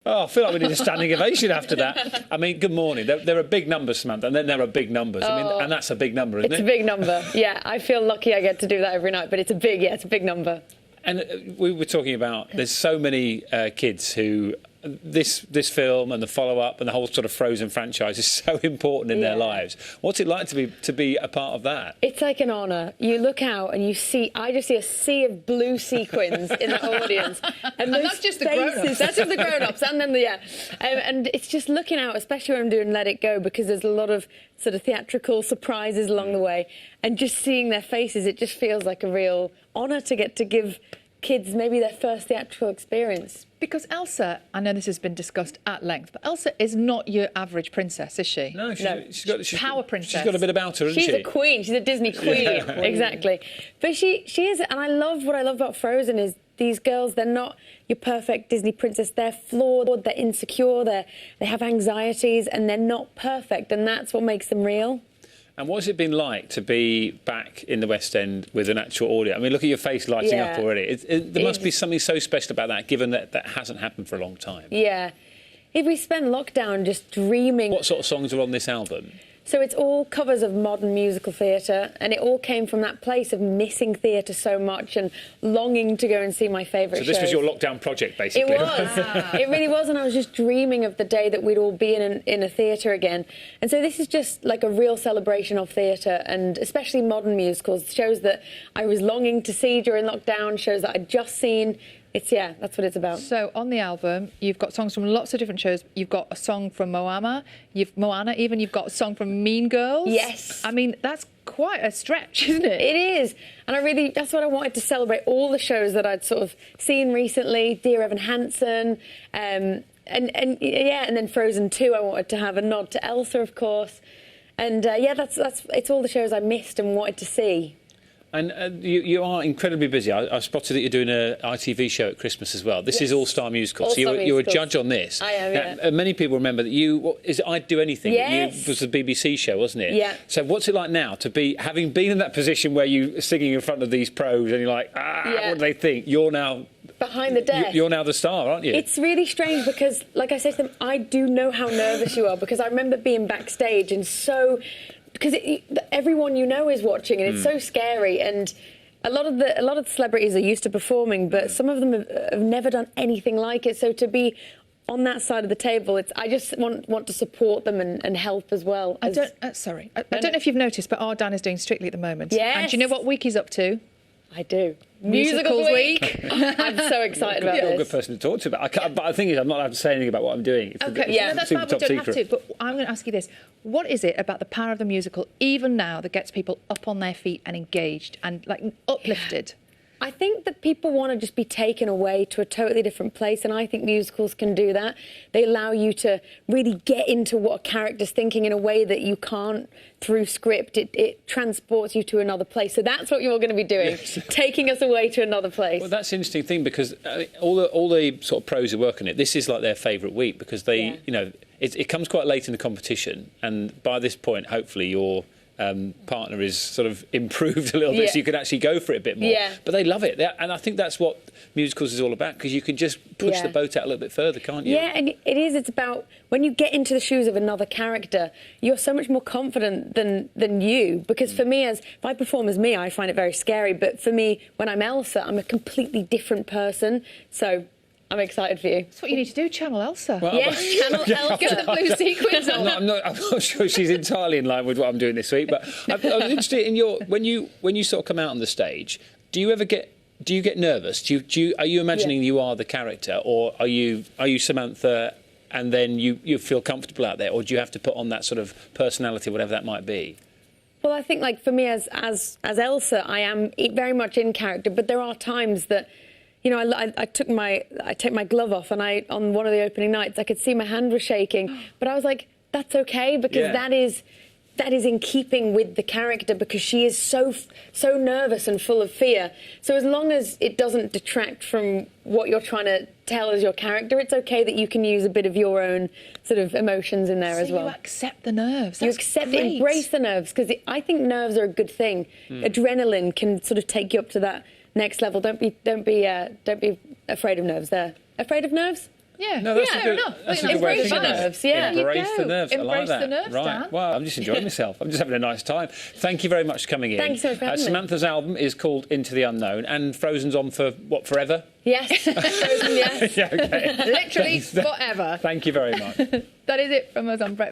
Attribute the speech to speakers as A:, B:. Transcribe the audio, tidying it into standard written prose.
A: Oh, I feel like we need a standing ovation after that. I mean, good morning. There are big numbers, Samantha, and then there are big numbers. I mean, and that's a big number, isn't it?
B: It's a big number, yeah. I feel lucky I get to do that every night, but it's a big number.
A: And we were talking about, there's so many kids who... This film and the follow-up and the whole sort of Frozen franchise is so important in their lives. What's it like to be a part of that?
B: It's like an honour. You look out and I just see a sea of blue sequins in the audience.
C: And that's just the grown-ups.
B: That's just the grown-ups. And then and it's just looking out, especially when I'm doing Let It Go, because there's a lot of sort of theatrical surprises along the way. And just seeing their faces, it just feels like a real honour to get to give kids maybe their first theatrical experience.
C: Because Elsa, I know this has been discussed at length, but Elsa is not your average princess, is she?
A: No, she's got
C: power princess.
A: She's got a bit about her, hasn't she?
B: She's a queen. She's a Disney queen. Yeah. Exactly. But she is, and what I love about Frozen is these girls, they're not your perfect Disney princess. They're flawed, they're insecure, they have anxieties, and they're not perfect, and that's what makes them real.
A: And what's it been like to be back in the West End with an actual audience? I mean, look at your face lighting up already. There must be something so special about that, given that that hasn't happened for a long time.
B: Yeah. If we spend lockdown just dreaming...
A: What sort of songs are on this album?
B: So it's all covers of modern musical theatre, and it all came from that place of missing theatre so much and longing to go and see my favourite shows.
A: So this was your lockdown project, basically?
B: It was. It really was, and I was just dreaming of the day that we'd all be in a theatre again. And so this is just like a real celebration of theatre, and especially modern musicals, shows that I was longing to see during lockdown, shows that I'd just seen. That's what it's about.
C: So on the album, you've got songs from lots of different shows. You've got a song from Moana, you've got a song from Mean Girls.
B: Yes.
C: I mean, that's quite a stretch, isn't it?
B: It is. And that's what I wanted to celebrate, all the shows that I'd sort of seen recently, Dear Evan Hansen, and then Frozen 2, I wanted to have a nod to Elsa, of course. And it's all the shows I missed and wanted to see.
A: And you are incredibly busy. I spotted that you're doing an ITV show at Christmas as well. This is All Star Musical. So you're a judge on this.
B: I am, yeah.
A: Many people remember that is it I'd Do Anything?
B: Yes.
A: It was the BBC show, wasn't it?
B: Yeah.
A: So what's it like now to be, having been in that position where you're singing in front of these pros and you're like, what do they think? You're now...
B: behind the desk.
A: You're now the star, aren't you?
B: It's really strange because, like I said to them, I do know how nervous you are, because I remember being backstage and so... Because everyone you know is watching, and it's so scary. And a lot of the celebrities are used to performing, but some of them have never done anything like it. So to be on that side of the table, I just want to support them and help as well.
C: I don't know if you've noticed, but our Dan is doing Strictly at the moment.
B: Yes.
C: And do you know what week he's up to?
B: I do.
C: Musicals week.
B: I'm so excited about this.
A: You're a good person to talk to, but the thing is, I'm not allowed to say anything about what I'm doing.
C: That's fine. We don't have to. But I'm going to ask you this: what is it about the power of the musical, even now, that gets people up on their feet and engaged and uplifted?
B: I think that people want to just be taken away to a totally different place, and I think musicals can do that. They allow you to really get into what a character's thinking in a way that you can't through script. It transports you to another place. So that's what you're going to be doing, taking us away to another place.
A: Well, that's an interesting thing, because all the sort of pros who work on it, this is like their favourite week, because they, it comes quite late in the competition, and by this point, hopefully, you're... partner is sort of improved a little bit, so you can actually go for it a bit more.
B: Yeah.
A: But they love it, and I think that's what musicals is all about, because you can just push the boat out a little bit further, can't you?
B: Yeah, and it is. It's about when you get into the shoes of another character, you're so much more confident than you. Because for me, if I perform as me, I find it very scary. But for me, when I'm Elsa, I'm a completely different person. So I'm excited for you.
C: That's what you need to do, channel Elsa.
B: Well, yes, channel Elsa.
C: Get the blue sequins on.
A: I'm not sure she's entirely in line with what I'm doing this week, but I was interested in when you sort of come out on the stage, do you get nervous? Are you imagining you are the character, or are you Samantha, and then you feel comfortable out there, or do you have to put on that sort of personality, whatever that might be?
B: Well, I think for me as Elsa, I am very much in character, but there are times that, I take my glove off, and on one of the opening nights, I could see my hand was shaking, but I was like, that's okay, because that is in keeping with the character, because she is so nervous and full of fear. So as long as it doesn't detract from what you're trying to tell as your character, it's okay that you can use a bit of your own sort of emotions in there as well.
C: You accept the nerves.
B: Embrace the nerves, because I think nerves are a good thing. Adrenaline can sort of take you up to that next level. Don't be afraid of nerves. Afraid of nerves?
C: Yeah,
A: No, that's
C: fair
A: a good,
C: enough.
A: that's a good way of
B: Embrace
A: thinking
B: the
A: of it.
B: nerves, yeah.
A: Embrace
C: There
A: the
C: you go.
A: nerves. I like
C: Embrace
A: that.
C: the nerves,
A: right.
C: Dan.
A: Well, I'm just enjoying myself. I'm just having a nice time. Thank you very much for coming in.
B: Thanks so much for having me.
A: Samantha's album is called Into the Unknown, and Frozen's on for, what, forever?
B: Yes. Frozen, yes.
A: Yeah, okay.
C: Literally forever.
A: Thank you very much.
C: That is it from us on Breakfast.